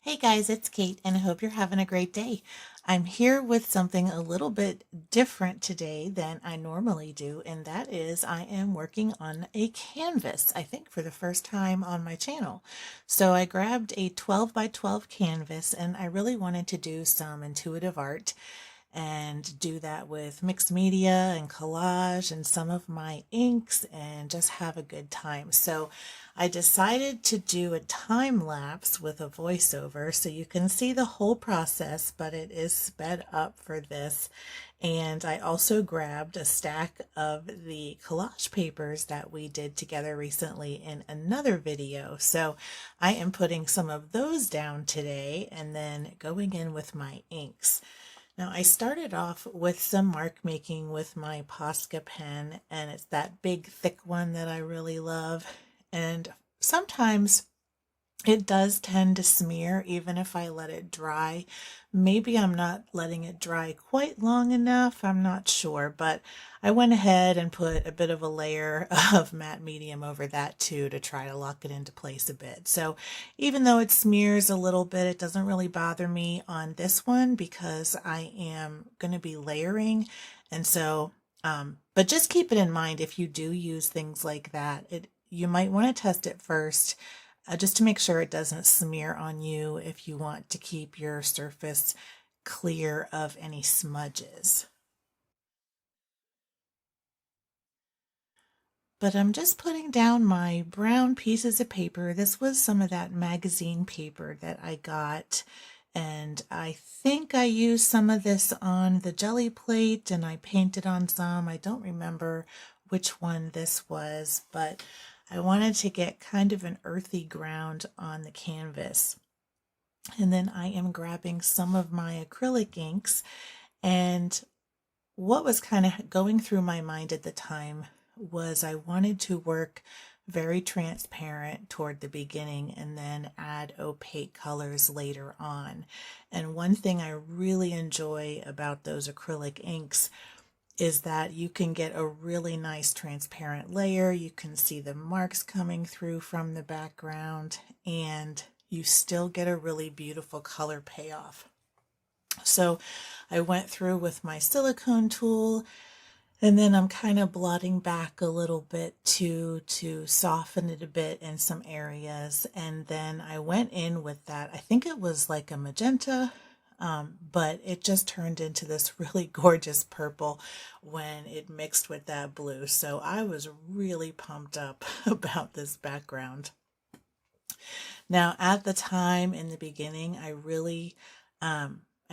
Hey guys, it's Kate, and I hope you're having a great day. I'm here with something a little bit different today than I normally do, and that is I am working on a canvas, I think for the first time on my channel. So I grabbed a 12 by 12 canvas, and I really wanted to do some intuitive art and do that with mixed media and collage and some of my inks and just have a good time. So I decided to do a time lapse with a voiceover so you can see the whole process, but it is sped up for this. And I also grabbed a stack of the collage papers that we did together recently in another video. So I am putting some of those down today and then going in with my inks. Now I started off with some mark making with my Posca pen, and it's that big thick one that I really love. And sometimes it does tend to smear even if I let it dry. Maybe I'm not letting it dry quite long enough, I'm not sure, but I went ahead and put a bit of a layer of matte medium over that too to try to lock it into place a bit. So even though it smears a little bit, it doesn't really bother me on this one because I am going to be layering. And so, but just keep it in mind if you do use things like that, you might want to test it first just to make sure it doesn't smear on you if you want to keep your surface clear of any smudges. But I'm just putting down my brown pieces of paper. This was some of that magazine paper that I got, and I think I used some of this on the jelly plate and I painted on some. I don't remember which one this was, but I wanted to get kind of an earthy ground on the canvas. And then I am grabbing some of my acrylic inks, and what was kind of going through my mind at the time was I wanted to work very transparent toward the beginning and then add opaque colors later on. And one thing I really enjoy about those acrylic inks is that you can get a really nice transparent layer. You can see the marks coming through from the background, and you still get a really beautiful color payoff. So I went through with my silicone tool, and then I'm kind of blotting back a little bit to soften it a bit in some areas. And then I went in with that, I think it was like a magenta, but it just turned into this really gorgeous purple when it mixed with that blue. So I was really pumped up about this background. Now, at the time in the beginning, I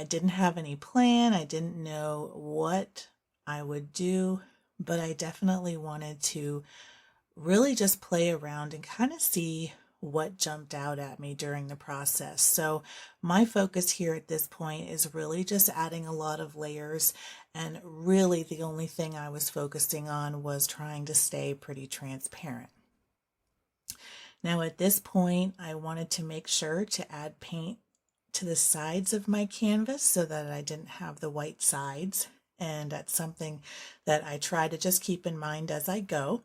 didn't have any plan. I didn't know what I would do, but I definitely wanted to really just play around and kind of see what jumped out at me during the process. So my focus here at this point is really just adding a lot of layers, and really the only thing I was focusing on was trying to stay pretty transparent. Now at this point, I wanted to make sure to add paint to the sides of my canvas so that I didn't have the white sides. And that's something that I try to just keep in mind as I go.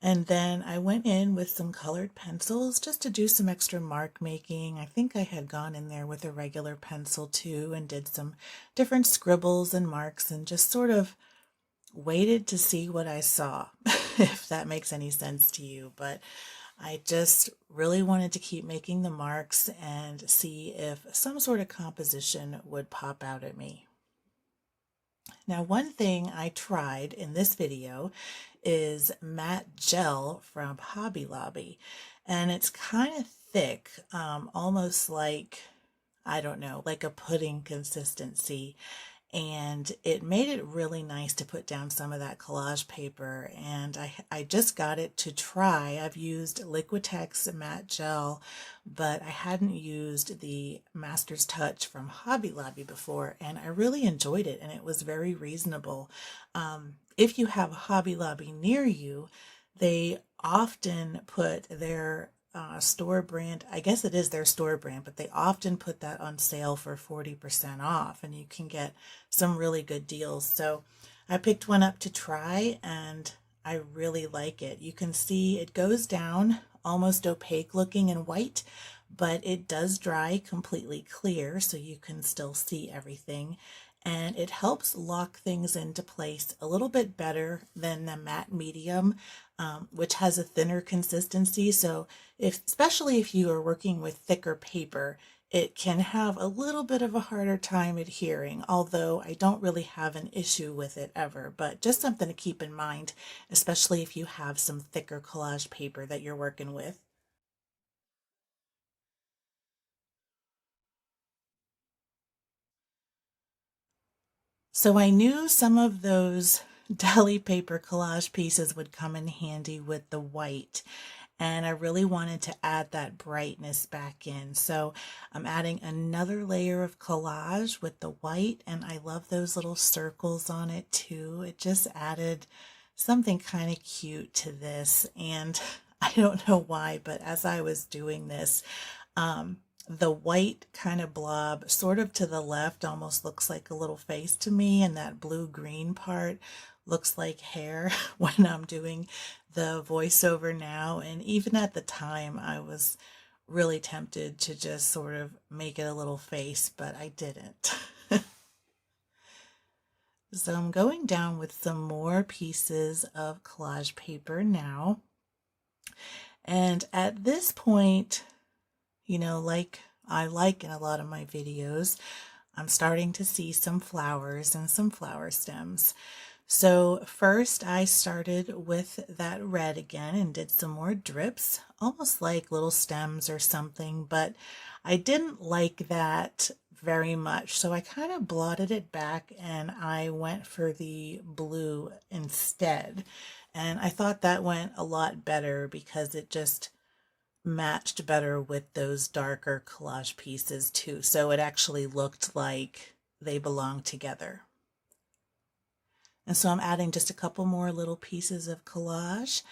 And then I went in with some colored pencils just to do some extra mark making. I think I had gone in there with a regular pencil too and did some different scribbles and marks and just sort of waited to see what I saw, if that makes any sense to you. But I just really wanted to keep making the marks and see if some sort of composition would pop out at me. Now, one thing I tried in this video is matte gel from Hobby Lobby, and it's kind of thick, almost like, I don't know, like a pudding consistency. And it made it really nice to put down some of that collage paper, and I just got it to try. I've used Liquitex matte gel, but I hadn't used the Master's Touch from Hobby Lobby before, and I really enjoyed it, and it was very reasonable. If you have a Hobby Lobby near you, they often put their store brand, I guess it is their store brand, but they often put that on sale for 40% off, and you can get some really good deals. So I picked one up to try, and I really like it. You can see it goes down almost opaque looking and white, but it does dry completely clear so you can still see everything. And it helps lock things into place a little bit better than the matte medium, which has a thinner consistency. So especially if you are working with thicker paper, it can have a little bit of a harder time adhering, although I don't really have an issue with it ever, but just something to keep in mind, especially if you have some thicker collage paper that you're working with. So I knew some of those deli paper collage pieces would come in handy with the white, and I really wanted to add that brightness back in. So I'm adding another layer of collage with the white, and I love those little circles on it too. It just added something kind of cute to this, and I don't know why, but as I was doing this, um, the white kind of blob sort of to the left almost looks like a little face to me, and that blue green part looks like hair when I'm doing the voiceover now. And even at the time, I was really tempted to just sort of make it a little face, but I didn't. So I'm going down with some more pieces of collage paper now. And at this point, like I like in a lot of my videos, I'm starting to see some flowers and some flower stems. So first I started with that red again and did some more drips, almost like little stems or something, but I didn't like that very much. So I kind of blotted it back and I went for the blue instead. And I thought that went a lot better because it just matched better with those darker collage pieces too. So it actually looked like they belonged together. And so I'm adding just a couple more little pieces of collage,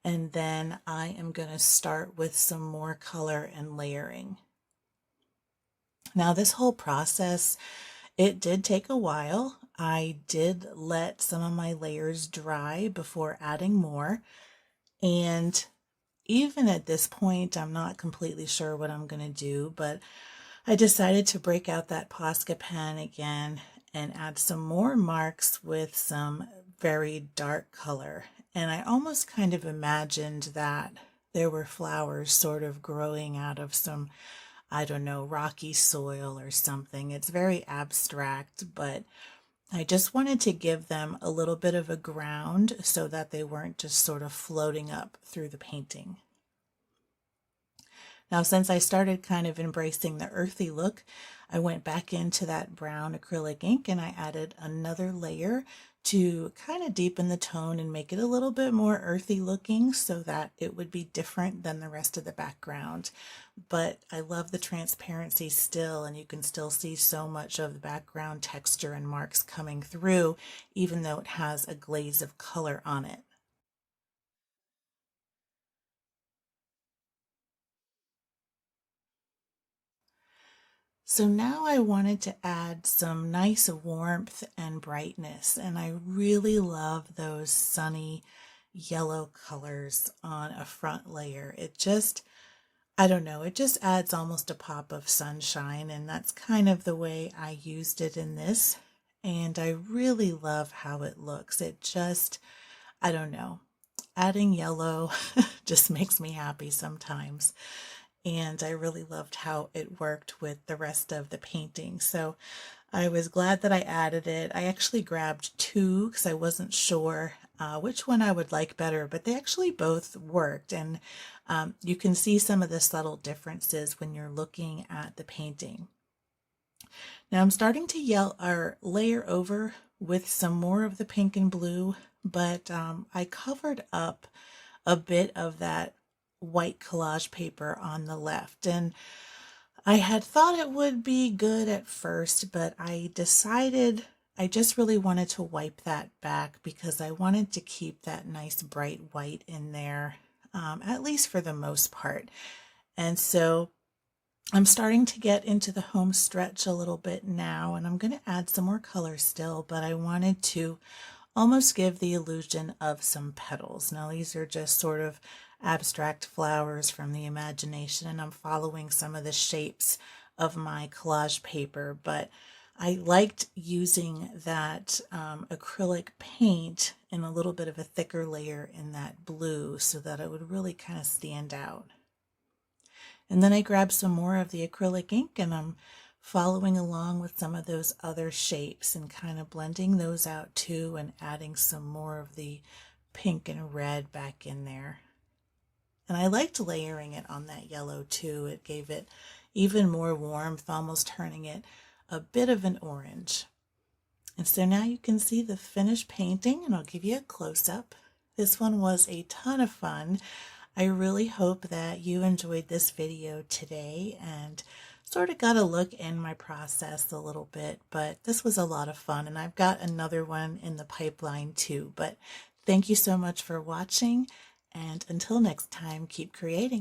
and then I am going to start with some more color and layering. Now this whole process, it did take a while. I did let some of my layers dry before adding more, and even at this point, I'm not completely sure what I'm going to do, but I decided to break out that Posca pen again and add some more marks with some very dark color. And I almost kind of imagined that there were flowers sort of growing out of some, I don't know, rocky soil or something. It's very abstract, but I just wanted to give them a little bit of a ground so that they weren't just sort of floating up through the painting. Now, since I started kind of embracing the earthy look, I went back into that brown acrylic ink and I added another layer to kind of deepen the tone and make it a little bit more earthy looking so that it would be different than the rest of the background. But I love the transparency still, and you can still see so much of the background texture and marks coming through, even though it has a glaze of color on it. So now I wanted to add some nice warmth and brightness, and I really love those sunny yellow colors on a front layer. It just, I don't know, it just adds almost a pop of sunshine, and that's kind of the way I used it in this. And I really love how it looks. It just, I don't know, adding yellow just makes me happy sometimes, and I really loved how it worked with the rest of the painting. So I was glad that I added it. I actually grabbed two because I wasn't sure which one I would like better, but they actually both worked. And you can see some of the subtle differences when you're looking at the painting. Now I'm starting to yell or layer over with some more of the pink and blue, but I covered up a bit of that white collage paper on the left. And I had thought it would be good at first, but I decided I just really wanted to wipe that back because I wanted to keep that nice bright white in there, at least for the most part. And so I'm starting to get into the home stretch a little bit now, and I'm going to add some more color still, but I wanted to almost give the illusion of some petals. Now these are just sort of abstract flowers from the imagination, and I'm following some of the shapes of my collage paper, but I liked using that acrylic paint in a little bit of a thicker layer in that blue so that it would really kind of stand out. And then I grabbed some more of the acrylic ink and I'm following along with some of those other shapes and kind of blending those out too and adding some more of the pink and red back in there. And I liked layering it on that yellow too. It gave it even more warmth, almost turning it a bit of an orange. And so now you can see the finished painting, and I'll give you a close-up. This one was a ton of fun. I really hope that you enjoyed this video today and sort of got a look in my process a little bit, but this was a lot of fun, and I've got another one in the pipeline too. But thank you so much for watching, and until next time, keep creating.